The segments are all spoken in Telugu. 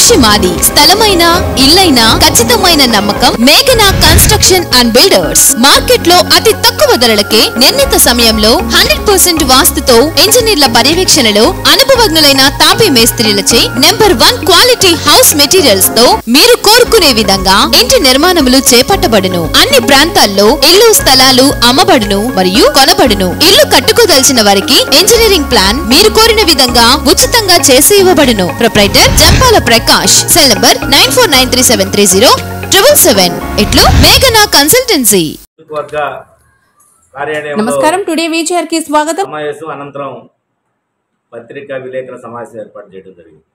కృషి మాది. స్థలమైన ఇల్లైనా ఖచ్చితమైన నమ్మకం మేఘనా కన్స్ట్రక్షన్ అండ్ బిల్డర్స్. మార్కెట్ లో అతి తక్కువ ధరలకే నిర్ణీత సమయంలో 100% వాస్తుతో ఇంజనీర్ల పర్యవేక్షణలో అనుభవజ్ఞులైన తాపీ మేస్త్రీలచే నెంబర్ 1 క్వాలిటీ హౌస్ మెటీరియల్స్ తో మీరు కోరుకునే విధంగా ఇంటి నిర్మాణములు చేపట్టబడును. అన్ని ప్రాంతాల్లో ఇల్లు స్థలాలు అమ్మబడును మరియు కొనబడును. ఇల్లు కట్టుకోదలిచిన వారికి ఇంజనీరింగ్ ప్లాన్ మీరు కోరిన విధంగా ఉచితంగా చేసి ఇవ్వబడును. Proprietor Jampala Prakash. Cell number 9493307777. ఇట్లు మేఘనా కన్సల్టెన్సీ. నమస్కారం. టుడే వీచర్ కి స్వాగతం. సమావేశం అనంతరం పత్రికా విలేకరుల సమావేశం ఏర్పాటు చేయడం జరిగింది.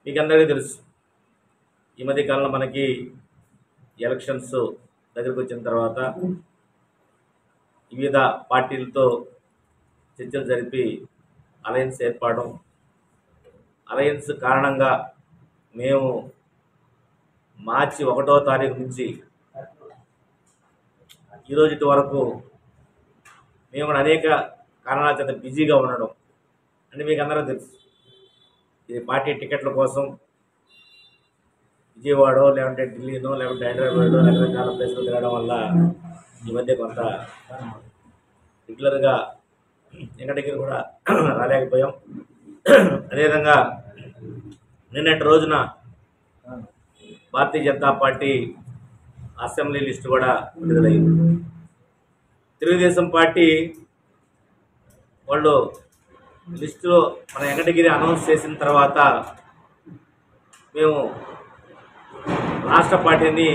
మీకు అందరికీ తెలుసు, ఈ మధ్య కాలంలో మనకి ఎలక్షన్స్ దగ్గరకు వచ్చిన తర్వాత వివిధ పార్టీలతో చర్చలు జరిపి అలయన్స్ ఏర్పడడం, అలయన్స్ కారణంగా మేము మార్చి 1వ తారీఖు నుంచి ఈరోజు వరకు మేము అనేక కారణాల చేత బిజీగా ఉండడం అంటే మీకు అందరూ తెలుసు. ఇది పార్టీ టికెట్ల కోసం విజయవాడో లేకుంటే ఢిల్లీనో లేకుంటే హైదరాబాదో రకరకాల ప్లేసులు తిరగడం వల్ల ఈ మధ్య కొంత రెగ్యులర్గా వెంకటగిరి కూడా రాలేకపోయాం. అదేవిధంగా నిన్నటి రోజున Bharatiya Janata party assembly list కూడా విడుదలైంది. తెలుగుదేశం పార్టీ వాళ్ళు లిస్టులో మన వెంకటగిరి అనౌన్స్ చేసిన తర్వాత మేము రాష్ట్ర పార్టీని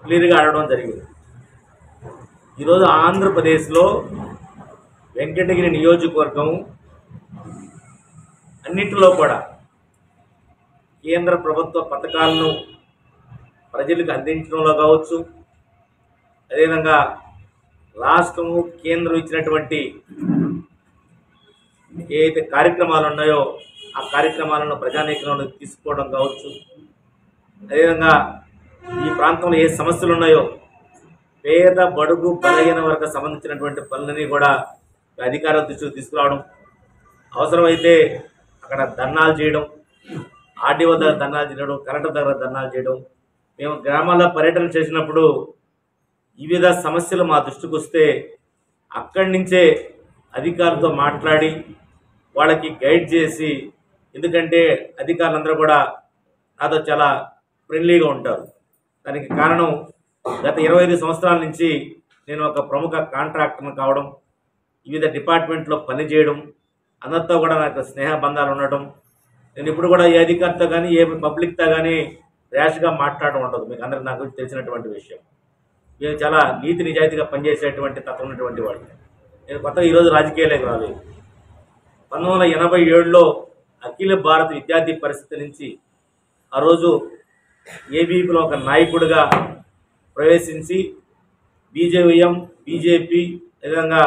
క్లియర్గా అడగడం జరిగింది. ఈరోజు ఆంధ్రప్రదేశ్లో వెంకటగిరి నియోజకవర్గం అన్నింటిలో కూడా కేంద్ర ప్రభుత్వ పథకాలను ప్రజలకు అందించడంలో కావచ్చు, అదేవిధంగా రాష్ట్రము కేంద్రం ఇచ్చినటువంటి ఏదైతే కార్యక్రమాలు ఉన్నాయో ఆ కార్యక్రమాలను ప్రజానీకంలో తీసుకోవడం కావచ్చు, అదేవిధంగా ఈ ప్రాంతంలో ఏ సమస్యలు ఉన్నాయో పేద బడుగు బలహీన వర్గ సంబంధించినటువంటి పనులని కూడా అధికారుల దృష్టికి తీసుకురావడం, అవసరమైతే అక్కడ ధర్నాలు చేయడం, ఆర్డీఓ దగ్గర ధర్నాలు చేయడం, కలెక్టర్ దగ్గర ధర్నాలు చేయడం. మేము గ్రామాల్లో పర్యటన చేసినప్పుడు వివిధ సమస్యలు మా దృష్టికి వస్తే అక్కడి నుంచే అధికారులతో మాట్లాడి వాళ్ళకి గైడ్ చేసి, ఎందుకంటే అధికారులందరూ కూడా నాతో చాలా ఫ్రెండ్లీగా ఉంటారు. దానికి కారణం గత 25 సంవత్సరాల నుంచి నేను ఒక ప్రముఖ కాంట్రాక్టర్ను కావడం, వివిధ డిపార్ట్మెంట్లో పనిచేయడం, అందరితో కూడా నాకు స్నేహ బంధాలు ఉండటం. నేను ఇప్పుడు కూడా ఏ అధికారితో కానీ ఏ పబ్లిక్తో కానీ ర్యాష్గా మాట్లాడడం ఉండదు. మీకు అందరికి నాకు తెలిసినటువంటి విషయం. నేను చాలా నీతి నిజాయితీగా పనిచేసేటువంటి తత్వం ఉన్నటువంటి వాడు. నేను కొత్తగా ఈరోజు రాజకీయాలకు రాలేదు. 1987లో అఖిల భారత విద్యార్థి పరిస్థితి నుంచి ఆ రోజు ఏబీపీలో ఒక నాయకుడిగా ప్రవేశించి బీజేవైఎం బీజేపీ విధంగా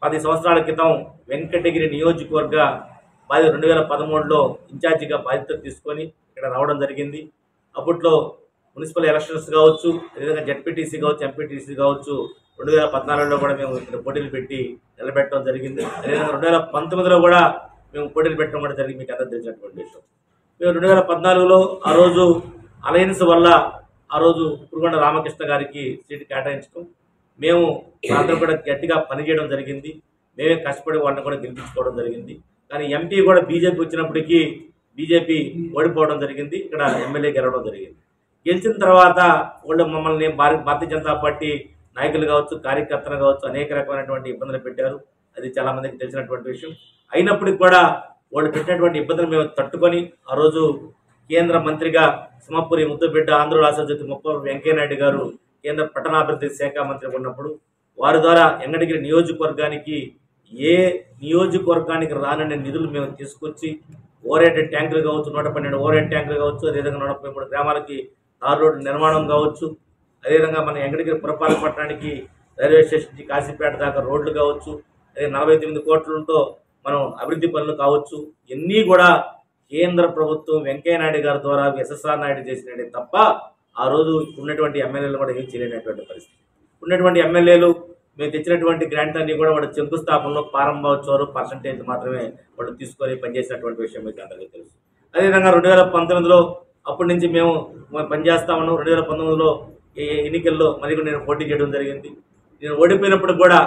10 సంవత్సరాల క్రితం వెంకటగిరి నియోజకవర్గ 2013లో ఇన్ఛార్జిగా బాధ్యత తీసుకొని ఇక్కడ రావడం జరిగింది. అప్పట్లో మున్సిపల్ ఎలక్షన్స్ కావచ్చు, అదేవిధంగా జెడ్పీటీసీ కావచ్చు, ఎంపీటీసీ కావచ్చు, 2014లో కూడా మేము ఇక్కడ పోటీలు పెట్టి నిలబెట్టడం జరిగింది. అదేవిధంగా 2019లో కూడా మేము పోటీలు పెట్టడం కూడా జరిగింది. మీకు అందరూ తెలిసినటువంటి విషయం. మేము 2014లో ఆ రోజు అలయన్స్ వల్ల ఆ రోజు పురుగొండ రామకృష్ణ గారికి సీటు కేటాయించడం, మేము అందరూ కూడా గట్టిగా పనిచేయడం జరిగింది. మేమే కష్టపడి వాళ్ళని కూడా గెలిపించుకోవడం జరిగింది. కానీ ఎంపీ కూడా బీజేపీ వచ్చినప్పటికీ బీజేపీ ఓడిపోవడం జరిగింది. ఇక్కడ ఎమ్మెల్యే గెలవడం జరిగింది. గెలిచిన తర్వాత వాళ్ళు మమ్మల్ని భారతీయ జనతా పార్టీ నాయకులు కావచ్చు, కార్యకర్తలు కావచ్చు అనేక రకమైనటువంటి ఇబ్బందులు పెట్టారు. అది చాలా మందికి తెలిసినటువంటి విషయం. అయినప్పటికీ కూడా వాళ్ళు పెట్టినటువంటి ఇబ్బందులు మేము తట్టుకొని ఆ రోజు కేంద్ర మంత్రిగా సింహపురి ముద్దుబిడ్డ ఆంధ్ర రాష్ట్ర జ్యోతి ముప్పవరపు వెంకయ్యనాయుడు గారు కేంద్ర పట్టణాభివృద్ధి శాఖ మంత్రి ఉన్నప్పుడు వారి ద్వారా వెంకటగిరి నియోజకవర్గానికి ఏ నియోజకవర్గానికి రానని నిధులు మేము తీసుకొచ్చి ఓవర్ హెడ్ ట్యాంకులు కావచ్చు, 112 ఓవర్ హెడ్ ట్యాంకులు కావచ్చు, అదేవిధంగా 133 గ్రామాలకి తారు రోడ్డు నిర్మాణం కావచ్చు, అదేవిధంగా మన వెంకటగిరి పురపాలక పట్టణానికి రైల్వే స్టేషన్ నుంచి కాశీపేట దాకా రోడ్లు కావచ్చు, అదే 49 కోట్లతో మనం అభివృద్ధి పనులు కావచ్చు, ఇవన్నీ కూడా కేంద్ర ప్రభుత్వం వెంకయ్యనాయుడు గారి ద్వారా ఎస్ఎస్ఆర్ నాయుడు చేసినట్టే తప్ప ఆ రోజు ఉన్నటువంటి ఎమ్మెల్యేలు కూడా ఏం చేయలేనటువంటి పరిస్థితి. ఉన్నటువంటి ఎమ్మెల్యేలు మేము తెచ్చినటువంటి గ్రాంట్ అన్ని కూడా వాడు శంకుస్థాపనలో ప్రారంభోత్సవాలు పర్సంటేజ్ మాత్రమే వాడు తీసుకొని పనిచేసినటువంటి విషయం మీకు అందరికీ తెలుసు. అదేవిధంగా 2019లో అప్పటి నుంచి మేము పనిచేస్తా ఉన్నాం. 2019లో ఈ ఎన్నికల్లో మరి నేను పోటీ చేయడం జరిగింది. నేను ఓడిపోయినప్పుడు కూడా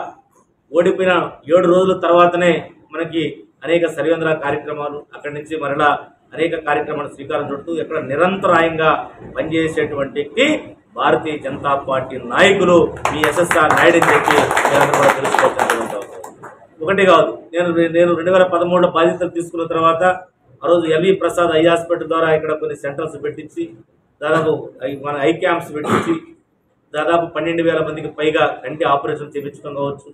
ఓడిపోయిన 7 రోజుల తర్వాతనే మనకి అనేక సర్వేంద్ర కార్యక్రమాలు అక్కడి నుంచి మరలా అనేక కార్యక్రమాలు శ్రీకారం చుడుతూ ఇక్కడ నిరంతరాయంగా పనిచేసేటువంటి భారతీయ జనతా పార్టీ నాయకులు మీ ఎస్ఎస్ఆర్ నాయుడు అని చెప్పి మీరందరూ కూడా తెలుసుకోవాల్సినటువంటి అవసరం. ఒకటి కాదు, నేను 2013లో బాధ్యతలు తీసుకున్న తర్వాత ఆ రోజు ఎల్వి ప్రసాద్ ఐ హాస్పిటల్ ద్వారా ఇక్కడ కొన్ని సెంటర్స్ పెట్టించి దాదాపు మన ఐ క్యాంప్స్ పెట్టించి దాదాపు 12,000 మందికి పైగా కంటి ఆపరేషన్ చేయించడం కావచ్చు,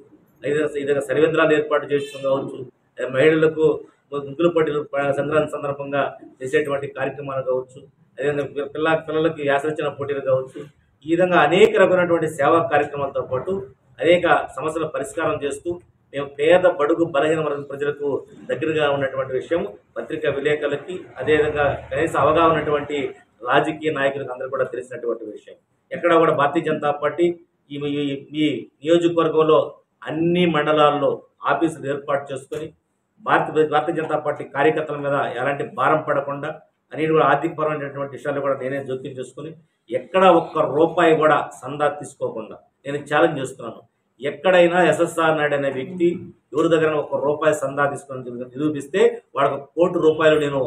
ఇదే సర్వేంద్రాలు ఏర్పాటు చేయడం కావచ్చు, మహిళలకు ముగ్గుల పోటీలు సంక్రాంతి సందర్భంగా చేసేటువంటి కార్యక్రమాలు కావచ్చు, అదేవిధంగా పిల్లలకి యాసరచన పోటీలు కావచ్చు, ఈ విధంగా అనేక రకమైనటువంటి సేవా కార్యక్రమాలతో పాటు అనేక సమస్యల పరిష్కారం చేస్తూ మేము పేద బడుగు బలహీన వర్గ ప్రజలకు దగ్గరగా ఉన్నటువంటి విషయం పత్రికా విలేకరులకి అదేవిధంగా కనీస అవగాహన ఉన్నటువంటి రాజకీయ నాయకులకు అందరూ కూడా తెలిసినటువంటి విషయం. ఎక్కడ కూడా భారతీయ జనతా పార్టీ ఈ నియోజకవర్గంలో అన్ని మండలాల్లో ఆఫీసులు ఏర్పాటు చేసుకొని భారతీయ జనతా పార్టీ కార్యకర్తల మీద ఎలాంటి భారం పడకుండా అన్ని కూడా ఆర్థికపరమైనటువంటి విషయాలు కూడా నేనే జోక్యం చేసుకుని ఎక్కడ ఒక్క రూపాయి కూడా సందా తీసుకోకుండా నేను ఛాలెంజ్ చేస్తున్నాను. ఎక్కడైనా ఎస్ఎస్ఆర్ నాయుడు అనే వ్యక్తి ఎవరి దగ్గర ఒక్క రూపాయి సందా తీసుకొని నిరూపిస్తే వాళ్ళకు ₹1,00,00,000 నేను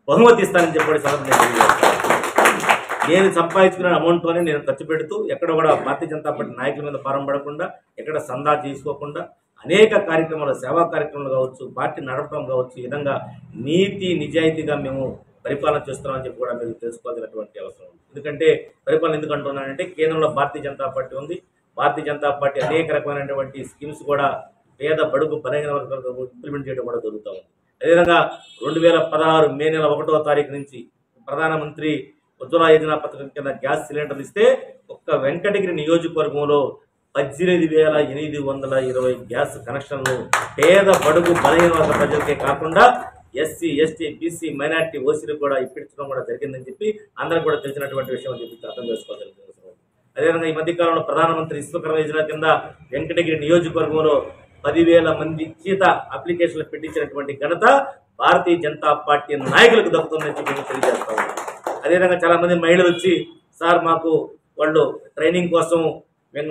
బహుమతి ఇస్తానని చెప్పి నేను సంపాదించుకున్న అమౌంట్తోనే నేను ఖర్చు పెడుతూ ఎక్కడ కూడా భారతీయ జనతా పార్టీ నాయకుల మీద భారం పడకుండా ఎక్కడ సందా తీసుకోకుండా అనేక కార్యక్రమాలు సేవా కార్యక్రమాలు కావచ్చు, పార్టీ నడపడం కావచ్చు, ఈ విధంగా నీతి నిజాయితీగా మేము పరిపాలన చేస్తున్నామని చెప్పి కూడా మీరు తెలుసుకోవాల్సినటువంటి అవసరం ఉంది. ఎందుకంటే పరిపాలన ఎందుకు అంటున్నానంటే కేంద్రంలో భారతీయ జనతా పార్టీ ఉంది. భారతీయ జనతా పార్టీ అనేక రకమైనటువంటి స్కీమ్స్ కూడా పేద బడుగు బలహీన వర్గాలకు ఇంప్లిమెంట్ చేయడం కూడా జరుగుతూ ఉంది. అదేవిధంగా 2016 మే నెల 1వ తారీఖు నుంచి ప్రధానమంత్రి ఉజ్వల యోజన పథకం కింద గ్యాస్ సిలిండర్లు ఇస్తే ఒక్క వెంకటగిరి నియోజకవర్గంలో 18,820 గ్యాస్ కనెక్షన్లు పేద బడుగు బలహీన వర్గ ప్రజలకే కాకుండా ఎస్సీ, ఎస్టీ, బీసీ, మైనార్టీ, ఓసీలకు కూడా ఇప్పించడం కూడా జరిగిందని చెప్పి అందరూ కూడా తెలిసినటువంటి విషయం అని చెప్పి అర్థం చేసుకోవాల్సిన అవసరం. అదేవిధంగా ఈ మధ్యకాలంలో ప్రధానమంత్రి విశ్వకర్మ యోజన కింద వెంకటగిరి నియోజకవర్గంలో 10,000 మంది చేత అప్లికేషన్లు పెట్టించినటువంటి ఘనత భారతీయ జనతా పార్టీ నాయకులకు దక్కుతుందని చెప్పి మేము తెలియజేస్తా ఉన్నాం. అదేవిధంగా చాలా మంది మహిళలు వచ్చి సార్ మాకు వాళ్ళు ట్రైనింగ్ కోసం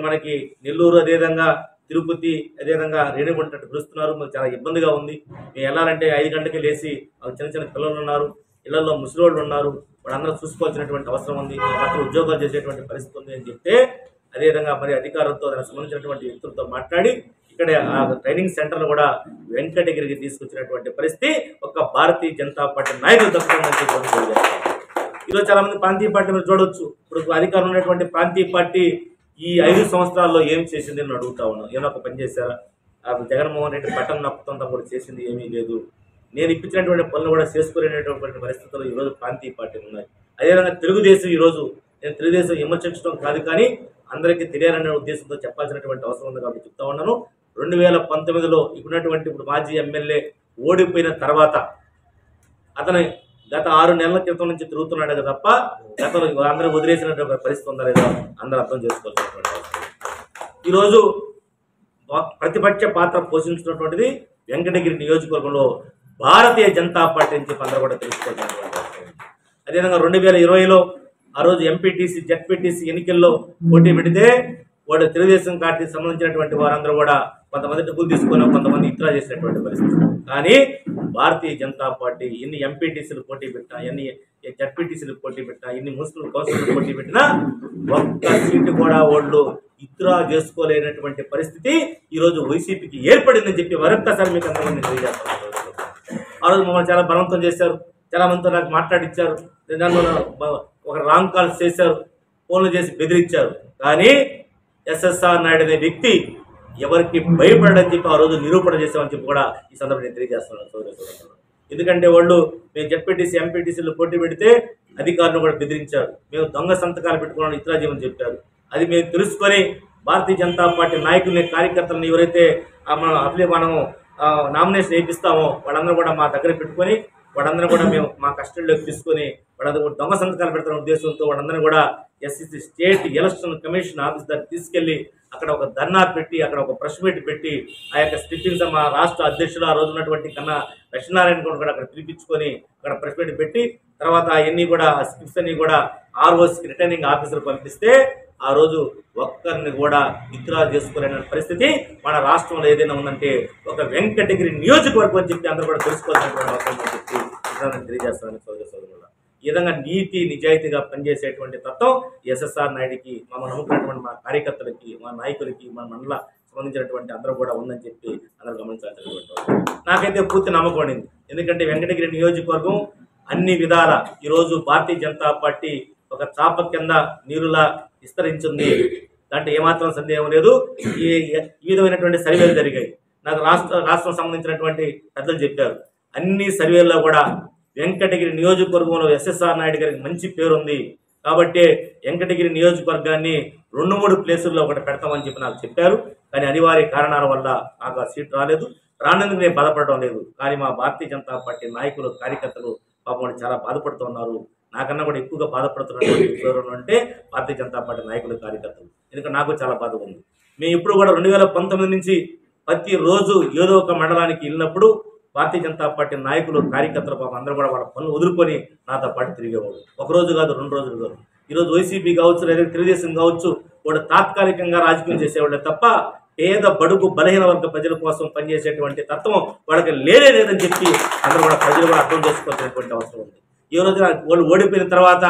మనకి నెల్లూరు అదేవిధంగా తిరుపతి అదేవిధంగా రేణిగుంట పిలుస్తున్నారు, మాకు చాలా ఇబ్బందిగా ఉంది, మేము వెళ్ళాలంటే 5 గంటలకి లేచి చిన్న చిన్న పిల్లలు ఉన్నారు, ఇళ్లలో ముసలివాళ్ళు ఉన్నారు, వాళ్ళందరూ చూసుకోవాల్సినటువంటి అవసరం ఉంది, పక్కన ఉద్యోగాలు చేసేటువంటి పరిస్థితి ఉంది అని చెప్తే అదేవిధంగా మరి అధికారులతో దానికి సంబంధించినటువంటి వ్యక్తులతో మాట్లాడి ఇక్కడ ఆ ట్రైనింగ్ సెంటర్లు కూడా వెంకటగిరికి తీసుకొచ్చినటువంటి పరిస్థితి ఒక భారతీయ జనతా పార్టీ నాయకులు దక్కుతుందని చెప్పి ఈరోజు చాలా మంది ప్రాంతీయ పార్టీ మీరు చూడవచ్చు. ఇప్పుడు అధికారులు ఉన్నటువంటి ప్రాంతీయ పార్టీ ఈ 5 సంవత్సరాల్లో ఏం చేసింది అని అడుగుతా ఉన్నాను. ఏదో ఒక పని చేశారా? జగన్మోహన్ రెడ్డి బటన్ నొక్కుతంతా కూడా చేసింది ఏమీ లేదు. నేను ఇప్పించినటువంటి పనులు కూడా చేసుకునేటటువంటి పరిస్థితులు ఈరోజు ప్రాంతీయ పార్టీలు ఉన్నాయి. అదేవిధంగా తెలుగుదేశం ఈరోజు నేను తెలుగుదేశం విమర్శించడం కాదు కానీ అందరికీ తెలియాలనే ఉద్దేశంతో చెప్పాల్సినటువంటి అవసరం ఉంది కాబట్టి చెప్తా ఉన్నాను. 2019లో ఇప్పుడున్నటువంటి ఇప్పుడు మాజీ ఎమ్మెల్యే ఓడిపోయిన తర్వాత అతను గత 6 నెలల క్రితం నుంచి తిరుగుతున్నాడు తప్ప గతంలో అందరూ వదిలేసినటువంటి పరిస్థితి ఉందా లేదా అందరూ అర్థం చేసుకోవాల్సినటువంటి అవసరం. ఈరోజు ప్రతిపక్ష పాత్ర పోషించినటువంటిది వెంకటగిరి నియోజకవర్గంలో భారతీయ జనతా పార్టీ అని చెప్పి అందరూ కూడా తెలుసుకోవాల్సినటువంటి అవసరం. అదేవిధంగా 2020లో ఆ రోజు ఎంపీటీసీ జెడ్పీటీసీ ఎన్నికల్లో పోటీ పెడితే వాడు తెలుగుదేశం పార్టీకి సంబంధించినటువంటి వారందరూ కూడా కొంతమంది డబ్బులు తీసుకుని కొంతమంది ఇతర చేసినటువంటి పరిస్థితి. కానీ భారతీయ జనతా పార్టీ ఎన్ని ఎంపీటీసీలు పోటీ పెట్టినా, ఎన్ని జెడ్పీటీసీలు పోటీ పెట్టినా, ఎన్ని మున్సిపల్ కౌన్సిల్ పోటీ పెట్టినా ఒక్క సీటు కూడా వాళ్ళు ఇతర చేసుకోలేనటువంటి పరిస్థితి ఈరోజు వైసీపీకి ఏర్పడిందని చెప్పి మరొక్కసారి మీకు అందరినీ తెలియజేస్తాను. ఆ రోజు మమ్మల్ని చాలా బలవంతం చేశారు, చాలా మందితో నాకు మాట్లాడించారు, నన్ను ఒక రాంగ్ కాల్స్ చేశారు, ఫోన్లు చేసి బెదిరించారు. కానీ ఎస్ఎస్ఆర్ నాయుడు అనే వ్యక్తి ఎవరికి భయపడని చెప్పి ఆ రోజు నిరూపణ చేసామని చెప్పి కూడా ఈ సందర్భంగా నేను తెలియజేస్తున్నాను సోదరులు. ఎందుకంటే వాళ్ళు మేము జెడ్పీటీసీ ఎంపీటీసీలు పోటీ పెడితే అధికారులను కూడా బెదిరించారు, మేము దొంగ సంతకాలు పెట్టుకున్నాను ఇతర జీవని చెప్పారు. అది మేము తెలుసుకొని భారతీయ జనతా పార్టీ నాయకుల్ని కార్యకర్తలను ఎవరైతే మనం నామినేషన్ వేయిస్తామో వాళ్ళందరూ కూడా మా దగ్గర పెట్టుకొని వాళ్ళందరూ కూడా మేము మా కస్టడీలోకి తీసుకొని వాళ్ళందరూ దొంగ సంతకాలు పెడుతున్న ఉద్దేశంతో వాళ్ళందరినీ కూడా ఎస్సీసీ స్టేట్ ఎలక్షన్ కమిషన్ ఆఫీస్ దగ్గర తీసుకెళ్లి అక్కడ ఒక ధర్నా పెట్టి అక్కడ ఒక ప్రెస్ మీట్ పెట్టి ఆ యొక్క స్టిప్పింగ్స్ మా రాష్ట్ర అధ్యక్షులు ఆ రోజు ఉన్నటువంటి కన్నా లక్ష్మీనారాయణ కూడా అక్కడ పిలిపించుకొని అక్కడ ప్రెస్ మీట్ పెట్టి తర్వాత అవన్నీ కూడా స్క్రిప్ట్స్ అన్ని కూడా ఆర్ఓసీకి రిటర్నింగ్ ఆఫీసర్ పంపిస్తే ఆ రోజు ఒక్కరిని కూడా విత్డ్రా చేసుకోలేని పరిస్థితి మన రాష్ట్రంలో ఏదైనా ఉందంటే ఒక వెంకటగిరి నియోజకవర్గం అని చెప్పి అందరూ కూడా తెలుసుకోవాల్సినటువంటి అవసరం అని చెప్పి తెలియజేస్తానని సోదరుల ఈ విధంగా నీతి నిజాయితీగా పనిచేసేటువంటి తత్వం ఎస్ఎస్ఆర్ నాయుడికి మమ్మల్ని నమ్ముకున్నటువంటి మా కార్యకర్తలకి మా నాయకులకి మా మండల సంబంధించినటువంటి అందరూ కూడా ఉందని చెప్పి అందరూ గమనించాల్సినటువంటి నాకైతే పూర్తి నమ్మకం పడింది. ఎందుకంటే వెంకటగిరి నియోజకవర్గం అన్ని విధాల ఈరోజు భారతీయ జనతా పార్టీ ఒక చాప కింద నీరులా విస్తరించింది. దాంట్లో ఏమాత్రం సందేహం లేదు. ఈ విధమైనటువంటి సర్వేలు జరిగాయి. నాకు రాష్ట్రం సంబంధించినటువంటి పెద్దలు చెప్పారు. అన్ని సర్వేల్లో కూడా వెంకటగిరి నియోజకవర్గంలో ఎస్ఎస్ఆర్ నాయుడు గారికి మంచి పేరుంది కాబట్టి వెంకటగిరి నియోజకవర్గాన్ని 2-3 ప్లేసుల్లో ఒకటి పెడతామని చెప్పి నాకు చెప్పారు. కానీ అనివార్య కారణాల వల్ల నాకు ఆ సీట్ రాలేదు. రానందుకు నేను బాధపడడం లేదు. కానీ మా భారతీయ జనతా పార్టీ నాయకులు కార్యకర్తలు పాపం చాలా బాధపడుతున్నారు. నాకన్నా కూడా ఎక్కువగా బాధపడుతున్నటువంటి అంటే భారతీయ జనతా పార్టీ నాయకులు కార్యకర్తలు. ఎందుకంటే నాకు చాలా బాధ ఉంది. మేము ఇప్పుడు కూడా 2019 నుంచి ప్రతిరోజు ఏదో ఒక మండలానికి వెళ్ళినప్పుడు భారతీయ జనతా పార్టీ నాయకులు కార్యకర్తలు పాపం అందరూ కూడా వాళ్ళ పనులు వదులుకొని నాతో పాటు తిరిగేవాడు. ఒక రోజు కాదు, 2 రోజులు కాదు. ఈరోజు వైసీపీ కావచ్చు లేదా తెలుగుదేశం కావచ్చు వాడు తాత్కాలికంగా రాజకీయం చేసేవాళ్ళే తప్ప పేద బడుగు బలహీన వర్గ ప్రజల కోసం పనిచేసేటువంటి తత్వం వాళ్ళకి లేదని చెప్పి అందరూ కూడా ప్రజలు కూడా అర్థం చేసుకోవాల్సినటువంటి అవసరం ఉంది. ఈ రోజు వాళ్ళు ఓడిపోయిన తర్వాత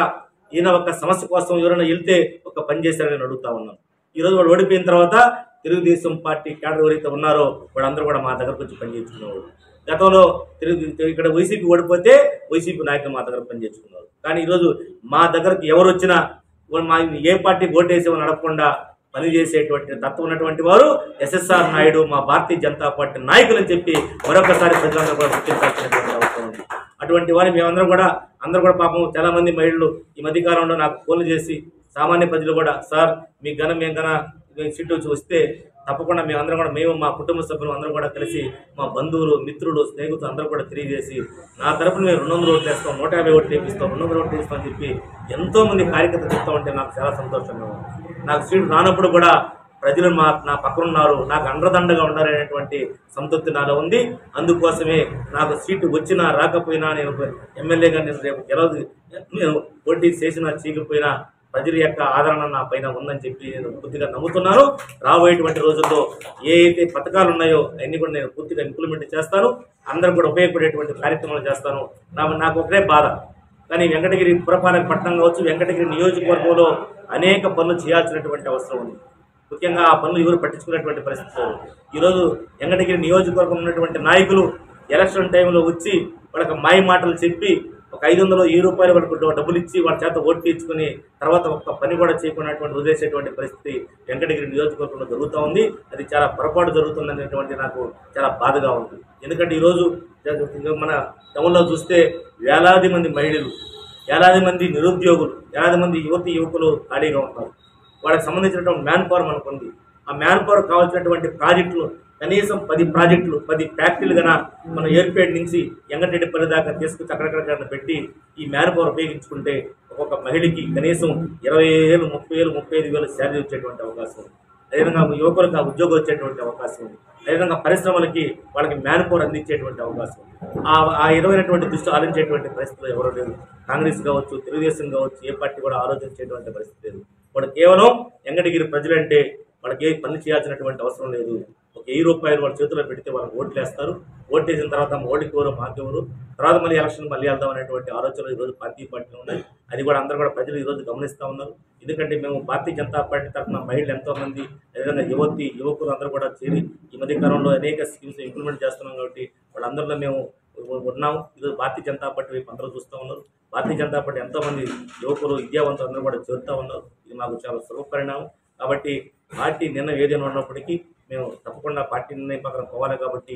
ఈయన ఒక సమస్య కోసం ఎవరైనా వెళ్తే ఒక పని చేశారని అడుగుతా ఉన్నాం. ఈరోజు వాళ్ళు ఓడిపోయిన తర్వాత తెలుగుదేశం పార్టీ క్యాడర్ ఎవరైతే ఉన్నారో వాళ్ళందరూ కూడా మా దగ్గరకు వచ్చి పనిచేసుకునేవాళ్ళు. గతంలో ఇక్కడ వైసీపీ ఓడిపోతే వైసీపీ నాయకులు మా దగ్గర పనిచేసుకున్నారు. కానీ ఈరోజు మా దగ్గరకు ఎవరు వచ్చినా మా ఏ పార్టీ ఓటేసేమని అడగకుండా పనిచేసేటువంటి తత్వం ఉన్నటువంటి వారు ఎస్ఎస్ఆర్ నాయుడు మా భారతీయ జనతా పార్టీ నాయకులు అని చెప్పి మరొకసారి ప్రజలందరూ కూడా గుర్తించాల్సినటువంటి అవసరం ఉంది. అటువంటి వారిని మేమందరం కూడా పాపం చాలా మంది మహిళలు ఈ మధ్యకాలంలో నాకు ఫోన్లు చేసి సామాన్య ప్రజలు కూడా సార్ మీ మేము సీటు వస్తే తప్పకుండా మేమందరం కూడా మా కుటుంబ సభ్యులు అందరం కూడా కలిసి మా బంధువులు మిత్రులు స్నేహితులు అందరూ కూడా తెలియజేసి నా తరపున మేము 200 ఓట్లు వేస్తాం, 150 ఓట్లు వేపిస్తాం, 200 ఓట్లు వేస్తాం అని చెప్పి ఎంతోమంది కార్యకర్తలు చెప్తా ఉంటే నాకు చాలా సంతోషంగా ఉంది. నాకు సీటు రానప్పుడు కూడా ప్రజలు నా పక్కనున్నారు, నాకు అండదండగా ఉన్నారనేటువంటి సంతృప్తి నాలో ఉంది. అందుకోసమే నాకు సీటు వచ్చినా రాకపోయినా నేను ఎమ్మెల్యేగా నేను రేపు నేను పోటీ చేసినా చేయకపోయినా ప్రజల యొక్క ఆదరణ నా పైన ఉందని చెప్పి నేను పూర్తిగా నమ్ముతున్నాను. రాబోయేటువంటి రోజుల్లో ఏ అయితే పథకాలు ఉన్నాయో అన్నీ కూడా నేను పూర్తిగా ఇంప్లిమెంట్ చేస్తాను. అందరూ కూడా ఉపయోగపడేటువంటి కార్యక్రమాలు చేస్తాను. నాకు ఒకటే బాధ, కానీ వెంకటగిరి పురపాలక పట్టణం కావచ్చు, వెంకటగిరి నియోజకవర్గంలో అనేక పనులు చేయాల్సినటువంటి అవసరం ఉంది. ముఖ్యంగా ఆ పనులు ఎవరు పట్టించుకునేటువంటి పరిస్థితి. ఈరోజు వెంకటగిరి నియోజకవర్గం ఉన్నటువంటి నాయకులు ఎలక్షన్ టైంలో వచ్చి వాళ్ళకి మాయ మాటలు చెప్పి ఒక 500-1000 రూపాయలు వాళ్ళకు డబ్బులు ఇచ్చి వాళ్ళ చేత ఓటు తీర్చుకుని తర్వాత ఒక్క పని కూడా చేయకున్నటువంటి వదిలేసేటువంటి పరిస్థితి వెంకటగిరి నియోజకవర్గంలో జరుగుతూ ఉంది. అది చాలా పొరపాటు జరుగుతుందనేటువంటి నాకు చాలా బాధగా ఉంది. ఎందుకంటే ఈరోజు మన టౌన్లో చూస్తే వేలాది మంది మహిళలు, వేలాది మంది నిరుద్యోగులు, వేలాది మంది యువకులు ఖాళీగా ఉంటారు. వాళ్ళకి సంబంధించినటువంటి మ్యాన్ పవర్ మనకు ఉంది. ఆ మ్యాన్ పవర్ కావాల్సినటువంటి ప్రాజెక్టులు కనీసం 10 ప్రాజెక్టులు 10 ఫ్యాక్టరీలు కన్నా మనం ఏర్పేట నుంచి ఎంగటెడ్డిపల్లి దాకా తీసుకొచ్చి అక్కడక్కడ పెట్టి ఈ మ్యాన్ పవర్ ఉపయోగించుకుంటే ఒక్కొక్క మహిళకి కనీసం 20,000, 30,000, 35,000 శాలరీ వచ్చేటువంటి అవకాశం ఉంది. అదేవిధంగా యువకులకు ఆ ఉద్యోగం వచ్చేటువంటి అవకాశం ఉంది. అదేవిధంగా పరిశ్రమలకి వాళ్ళకి మ్యాన్ పవర్ అందించేటువంటి అవకాశం ఉంది. ఆ విధమైనటువంటి దృష్టి ఆలోచించేటువంటి పరిస్థితులు ఎవరో లేదు. కాంగ్రెస్ కావచ్చు, తెలుగుదేశం కావచ్చు, ఏ పార్టీ కూడా ఆలోచించేటువంటి పరిస్థితి లేదు. వాడు కేవలం వెంకటగిరి ప్రజలంటే వాళ్ళకి ఏ పని చేయాల్సినటువంటి అవసరం లేదు. ఒక 1000 రూపాయలు వాళ్ళ చేతిలో పెడితే వాళ్ళకి ఓట్లు వేస్తారు. ఓట్లు వేసిన తర్వాత ఓడికోరు మాకెవరు, తర్వాత మళ్ళీ ఎలక్షన్ మళ్ళీ వెళ్దాం అనేటువంటి ఆలోచనలు ఈరోజు పార్టీలు ఉన్నాయి. అది కూడా అందరూ కూడా ప్రజలు ఈరోజు గమనిస్తూ ఉన్నారు. ఎందుకంటే మేము భారతీయ జనతా పార్టీ తరఫున మహిళలు ఎంతోమంది, అదేవిధంగా యువకులు అందరూ కూడా చేరి ఈ మధ్య కాలంలో అనేక స్కీమ్స్ ఇంప్లిమెంట్ చేస్తున్నాం. కాబట్టి వాళ్ళందరిలో మేము ఉన్నాం. ఈరోజు భారతీయ జనతా పార్టీ వైపు అందరూ చూస్తూ ఉన్నారు. భారతీయ జనతా పార్టీ ఎంతోమంది యువకులు విద్యావంతులు అందరూ కూడా చేరుతూ ఉన్నారు. ఇది మాకు చాలా శుభ పరిణామం. కాబట్టి పార్టీ నిర్ణయం ఏదైనా ఉన్నప్పటికీ మేము తప్పకుండా పార్టీ నిర్ణయం పక్కన పోవాలి. కాబట్టి